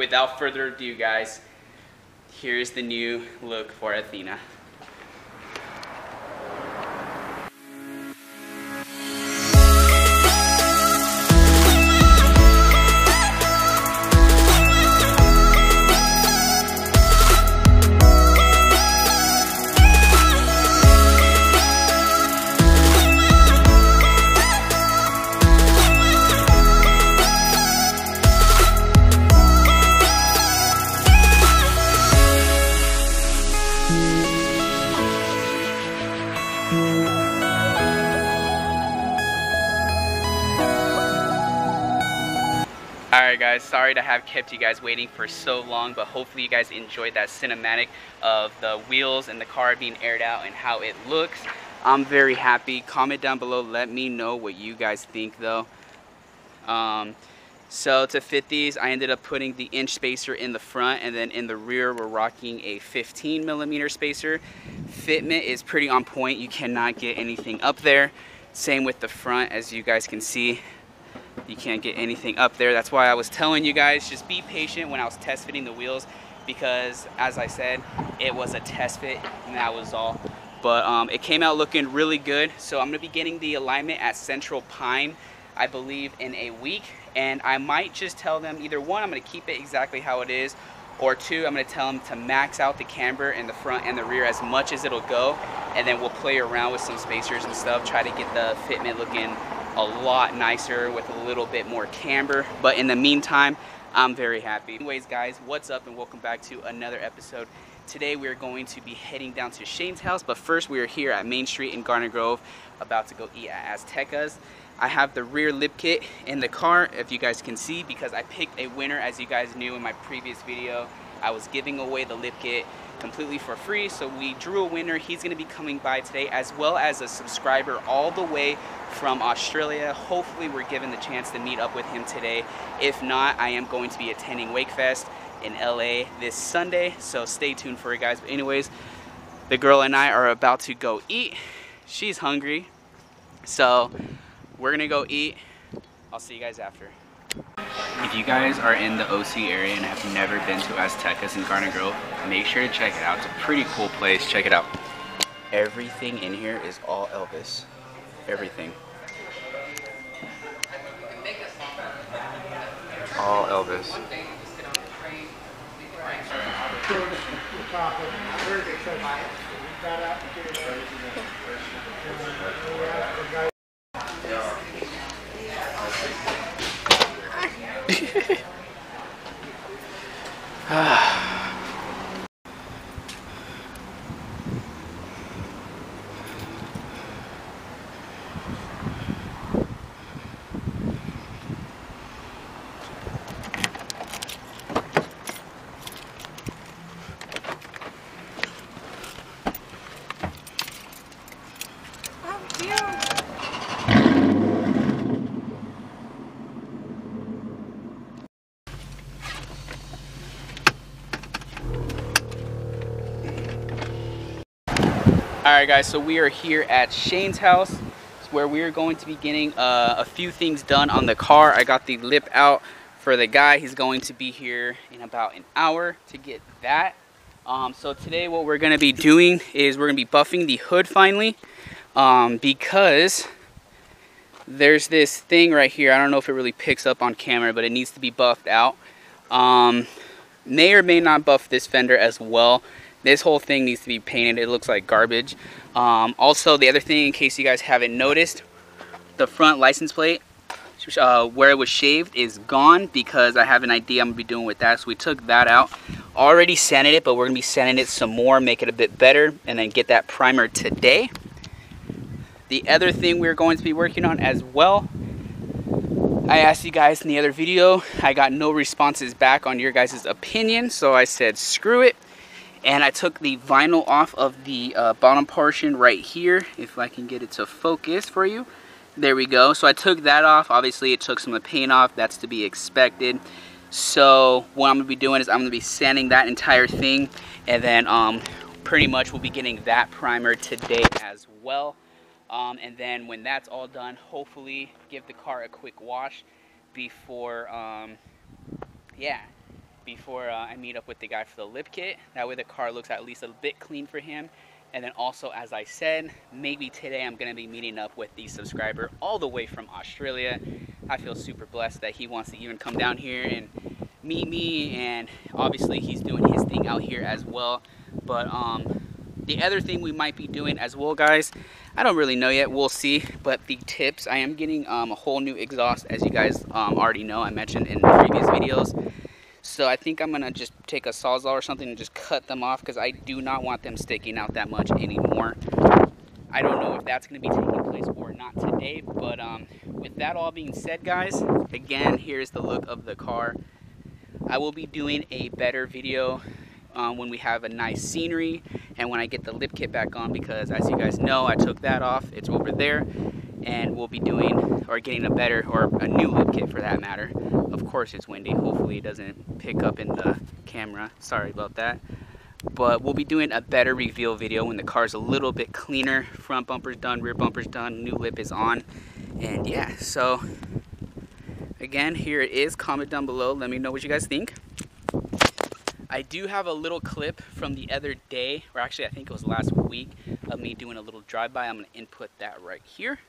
without further ado, guys, here's the new look for Athena. Alright guys, sorry to have kept you guys waiting for so long, but hopefully you guys enjoyed that cinematic of the wheels and the car being aired out and how it looks. I'm very happy. Comment down below, let me know what you guys think though. So to fit these, I ended up putting the inch spacer in the front, and then in the rear we're rocking a 15mm spacer. Fitment is pretty on point. You cannot get anything up there. Same with the front, as you guys can see. You can't get anything up there. That's why I was telling you guys, just be patient when I was test fitting the wheels, because as I said, it was a test fit and that was all. But it came out looking really good. So I'm gonna be getting the alignment at Central Pine, I believe, in a week. And I might just tell them either one, I'm gonna keep it exactly how it is, or two, I'm gonna tell them to max out the camber in the front and the rear as much as it'll go. And then we'll play around with some spacers and stuff, try to get the fitment looking a lot nicer with a little bit more camber. But in the meantime, I'm very happy. Anyways guys, what's up and welcome back to another episode. Today we're going to be heading down to Shane's house, but first we are here at Main Street in Garden Grove, about to go eat at Azteca's. I have the rear lip kit in the car, if you guys can see, because I picked a winner. As you guys knew in my previous video, I was giving away the lip kit completely for free, so we drew a winner. He's going to be coming by today, as well as a subscriber all the way from Australia. Hopefully we're given the chance to meet up with him today. If not, I am going to be attending Wakefest in LA this Sunday, so stay tuned for it guys. But anyways, the girl and I are about to go eat. She's hungry, so we're gonna go eat. I'll see you guys after. If you guys are in the OC area and have never been to Azteca's in Garden Grove, make sure to check it out. It's a pretty cool place. Check it out. Everything in here is all Elvis. Everything. All Elvis. Alright guys, so we are here at Shane's house, where we are going to be getting a few things done on the car. I got the lip out for the guy. He's going to be here in about an hour to get that. So today what we're going to be doing is we're going to be buffing the hood finally, because there's this thing right here. I don't know if it really picks up on camera, but it needs to be buffed out. May or may not buff this fender as well. This whole thing needs to be painted. It looks like garbage. Also, the other thing, in case you guys haven't noticed, the front license plate, where it was shaved, is gone, because I have an idea I'm going to be doing with that. So we took that out. Already sanded it, but we're going to be sanding it some more, make it a bit better, and then get that primer today. The other thing we're going to be working on as well, I asked you guys in the other video, I got no responses back on your guys' opinion, so I said screw it. And I took the vinyl off of the bottom portion right here, if I can get it to focus for you. There we go. So I took that off. Obviously, it took some of the paint off. That's to be expected. So what I'm going to be doing is I'm going to be sanding that entire thing. And then pretty much we'll be getting that primer today as well. And then when that's all done, hopefully give the car a quick wash before, yeah. before I meet up with the guy for the lip kit. That way the car looks at least a bit clean for him. And then also, as I said, maybe today I'm gonna be meeting up with the subscriber all the way from Australia. I feel super blessed that he wants to even come down here and meet me, and obviously he's doing his thing out here as well. But the other thing we might be doing as well, guys, I don't really know yet, we'll see. But the tips, I am getting a whole new exhaust, as you guys already know, I mentioned in previous videos. So I think I'm gonna just take a Sawzall or something and just cut them off, because I do not want them sticking out that much anymore. I don't know if that's gonna be taking place or not today, but with that all being said, guys, again, here's the look of the car. I will be doing a better video when we have a nice scenery and when I get the lip kit back on, because as you guys know, I took that off, it's over there, and we'll be doing or getting a better, or a new lip kit for that matter. Of course it's windy, hopefully it doesn't pick up in the camera, sorry about that. But we'll be doing a better reveal video when the car's a little bit cleaner. Front bumper's done, rear bumper's done, new lip is on. And yeah, so again, here it is. Comment down below, let me know what you guys think. I do have a little clip from the other day, or actually I think it was last week, of me doing a little drive-by. I'm gonna input that right here.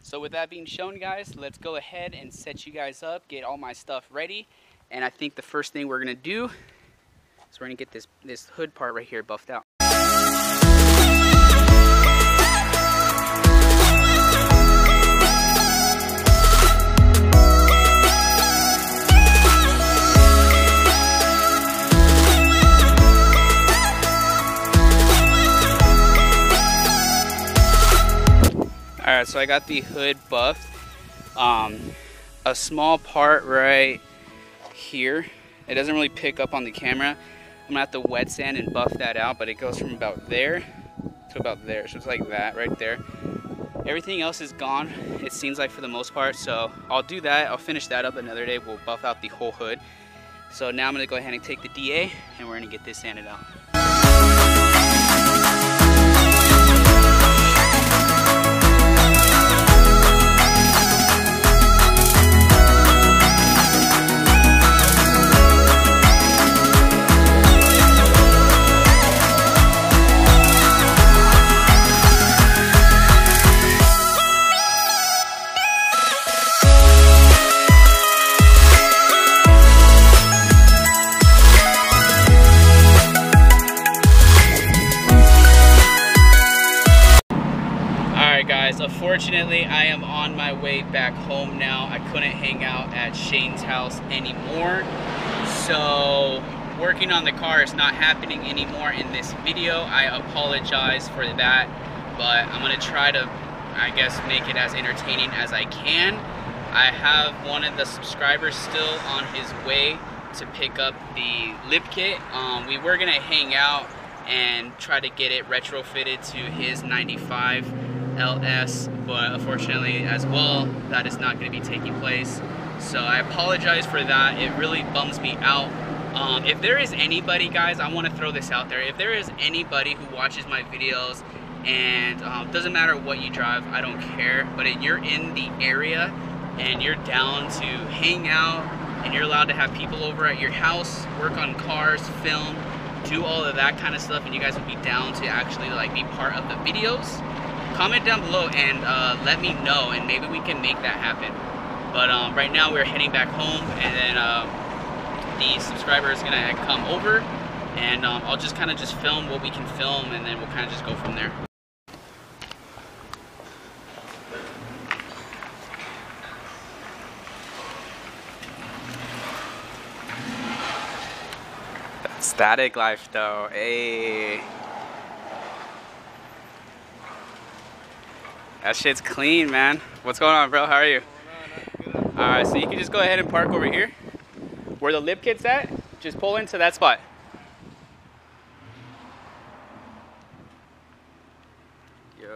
So with that being shown, guys, let's go ahead and set you guys up, get all my stuff ready. And I think the first thing we're gonna do is we're gonna get this hood part right here buffed out. Alright, so I got the hood buffed. A small part right here. It doesn't really pick up on the camera. I'm gonna have to wet sand and buff that out, but it goes from about there to about there. So it's like that right there. Everything else is gone, it seems like, for the most part. So I'll do that. I'll finish that up another day. We'll buff out the whole hood. So now I'm gonna go ahead and take the DA and we're gonna get this sanded out. Unfortunately, I am on my way back home now. I couldn't hang out at Shane's house anymore. So working on the car is not happening anymore in this video. I apologize for that, but I'm gonna try to, I guess, make it as entertaining as I can. I have one of the subscribers still on his way to pick up the lip kit. We were gonna hang out and try to get it retrofitted to his 95 LS, but unfortunately as well, that is not going to be taking place. So I apologize for that. It really bums me out. If there is anybody, guys, I want to throw this out there. If there is anybody who watches my videos and doesn't matter what you drive, I don't care, but if you're in the area and you're down to hang out and you're allowed to have people over at your house, work on cars, film, do all of that kind of stuff, and you guys would be down to actually like be part of the videos, comment down below and let me know, and maybe we can make that happen. But right now we're heading back home, and then the subscriber is gonna come over, and I'll just kind of just film what we can film, and then we'll kind of just go from there. Static life though. Hey. That shit's clean, man. What's going on, bro? How are you? Alright, so you can just go ahead and park over here. Where the lip kit's at, just pull into that spot. Yo.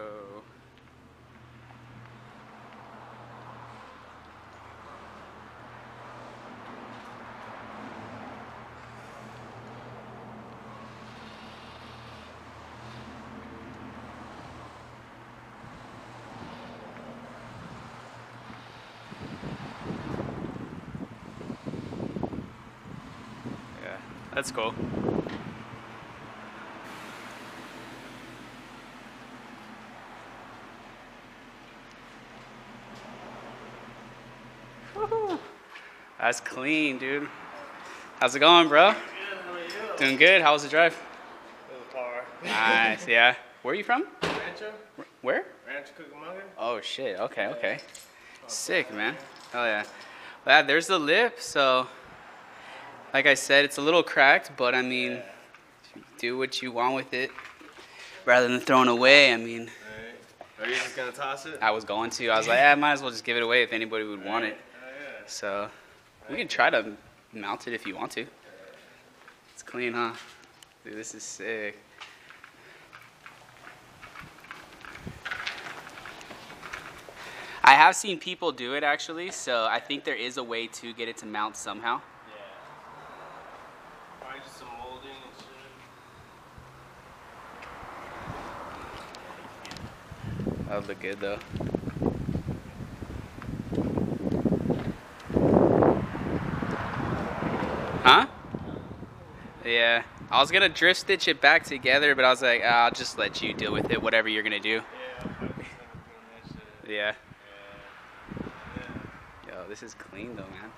That's cool. Woo-hoo. That's clean, dude. How's it going, bro? Good, how are you? Doing good. How was the drive? It was hard. Nice, yeah. Where are you from? Rancho? Where? Rancho Cucamonga? Oh, shit. Okay, okay. Sick, man. Hell yeah. Yeah, there's the lip, so like I said, it's a little cracked, but I mean, do what you want with it rather than throwing away. I mean, Are you just gonna toss it? I was going to. I was like, I might as well just give it away if anybody would want it. So we can try to mount it if you want to. It's clean, huh? Dude, this is sick. I have seen people do it actually, so I think there is a way to get it to mount somehow. Probably just some molding and shit. That would look good though. Huh? Yeah. I was gonna drift stitch it back together, but I was like, I'll just let you deal with it, whatever you're gonna do. Yeah. Yo, this is clean though, man.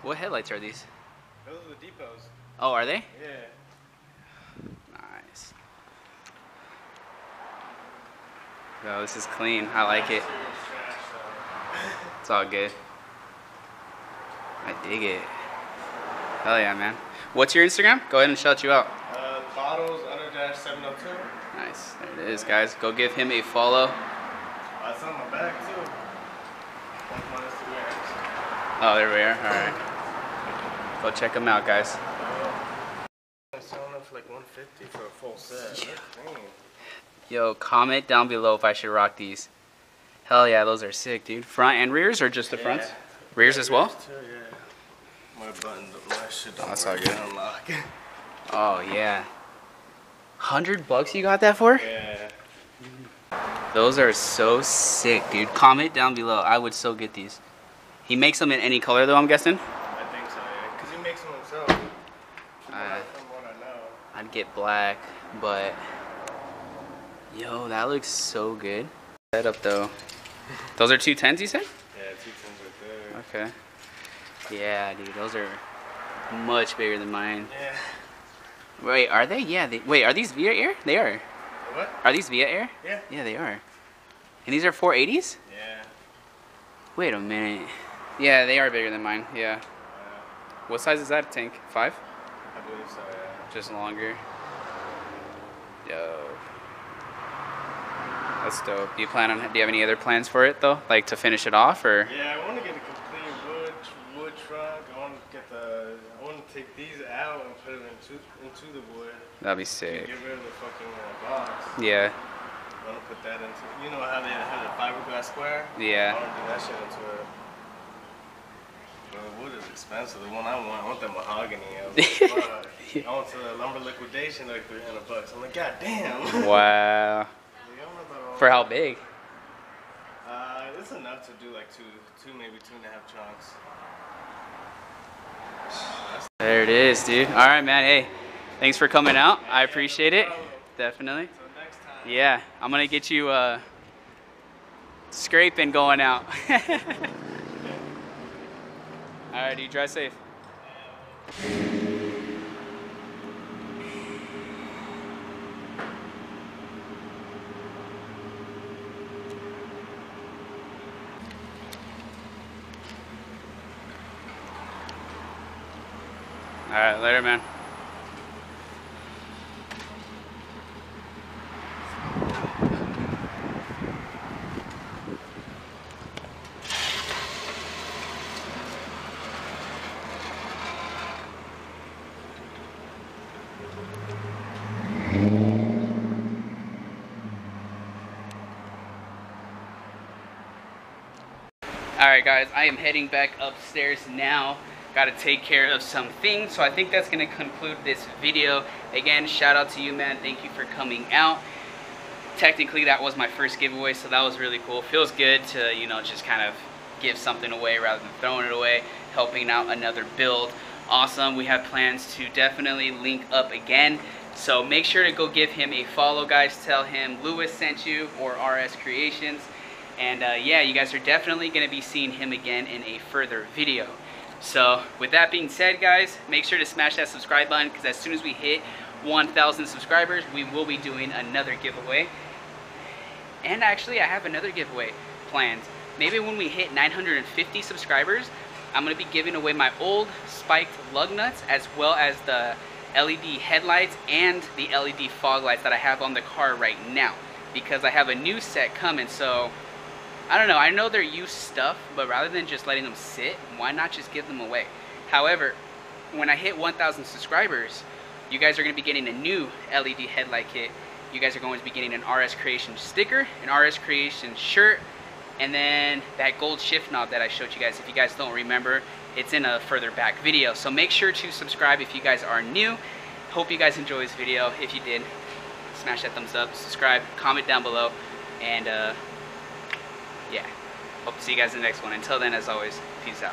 What headlights are these? Those are the depots. Oh, are they? Yeah. Nice. Yo, this is clean. I like it. It's all good. I dig it. Hell yeah, man. What's your Instagram? Go ahead and shout you out. Bottles _702. Nice. There it is, guys. Go give him a follow. It's on my back too. That's my Instagram. Oh, there we are. All right. Go check him out, guys. I'm selling them for like 150 for a full set. Yeah. Dang. Yo, comment down below if I should rock these. Hell yeah, those are sick, dude. Front and rears or just the fronts? Rears as well? Too, yeah. My button, my shit don't That's work. all good. Unlock. Oh yeah. $100 you got that for? Yeah. Those are so sick, dude. Comment down below. I would so get these. He makes them in any color though, I'm guessing? I think so, yeah. Because he makes them himself. From what I know. I'd get black, but yo, that looks so good. Setup though. Those are 210s, you said? Yeah, 210s right there. Okay. Yeah, dude, those are much bigger than mine. Yeah. Wait, are they? Yeah, wait, are these Via Air? They are. What? Are these Via Air? Yeah. Yeah, they are. And these are 480s? Yeah. Wait a minute. Yeah, they are bigger than mine. Yeah. What size is that tank? 5? I believe so, yeah. Just longer. Yo. That's dope. Do you have any other plans for it though? Like to finish it off or? Yeah, I want to get a complete wood truck. I want to take these out and put it into the wood. That'd be sick. Get rid of the fucking box. Yeah. I want to put that into, you know how they have the fiberglass square? Yeah. I want to do that shit into it. But the wood is expensive. The one I want that mahogany. I was like, fuck. I went to the lumber liquidation like $300. I'm like, god damn. Wow. For how big? It's enough to do like two, maybe 2.5 chunks. There it is, dude. All right, man. Hey, thanks for coming out. I appreciate it. Definitely. Until next time. Yeah, I'm gonna get you scraping going out. All right, dude. Drive safe. All right, later, man. Alright guys, I am heading back upstairs now. Got to take care of some things, so I think that's going to conclude this video. Again, shout out to you, man. Thank you for coming out. Technically, that was my first giveaway, so that was really cool. Feels good to, you know, just kind of give something away rather than throwing it away, helping out another build. Awesome. We have plans to definitely link up again, so make sure to go give him a follow, guys. Tell him Lewis sent you, or RS Creations. And yeah, you guys are definitely going to be seeing him again in a further video. So with that being said, guys, make sure to smash that subscribe button, because as soon as we hit 1,000 subscribers, we will be doing another giveaway. And actually, I have another giveaway planned. Maybe when we hit 950 subscribers, I'm going to be giving away my old spiked lug nuts, as well as the LED headlights and the LED fog lights that I have on the car right now, because I have a new set coming. So I don't know, I know they're used stuff, but rather than just letting them sit, why not just give them away? However, when I hit 1,000 subscribers, you guys are going to be getting a new LED headlight kit. You guys are going to be getting an RS Creation sticker, an RS Creation shirt, and then that gold shift knob that I showed you guys. If you guys don't remember, it's in a further back video. So make sure to subscribe if you guys are new. Hope you guys enjoy this video. If you did, smash that thumbs up, subscribe, comment down below, and yeah, hope to see you guys in the next one. Until then, as always, peace out.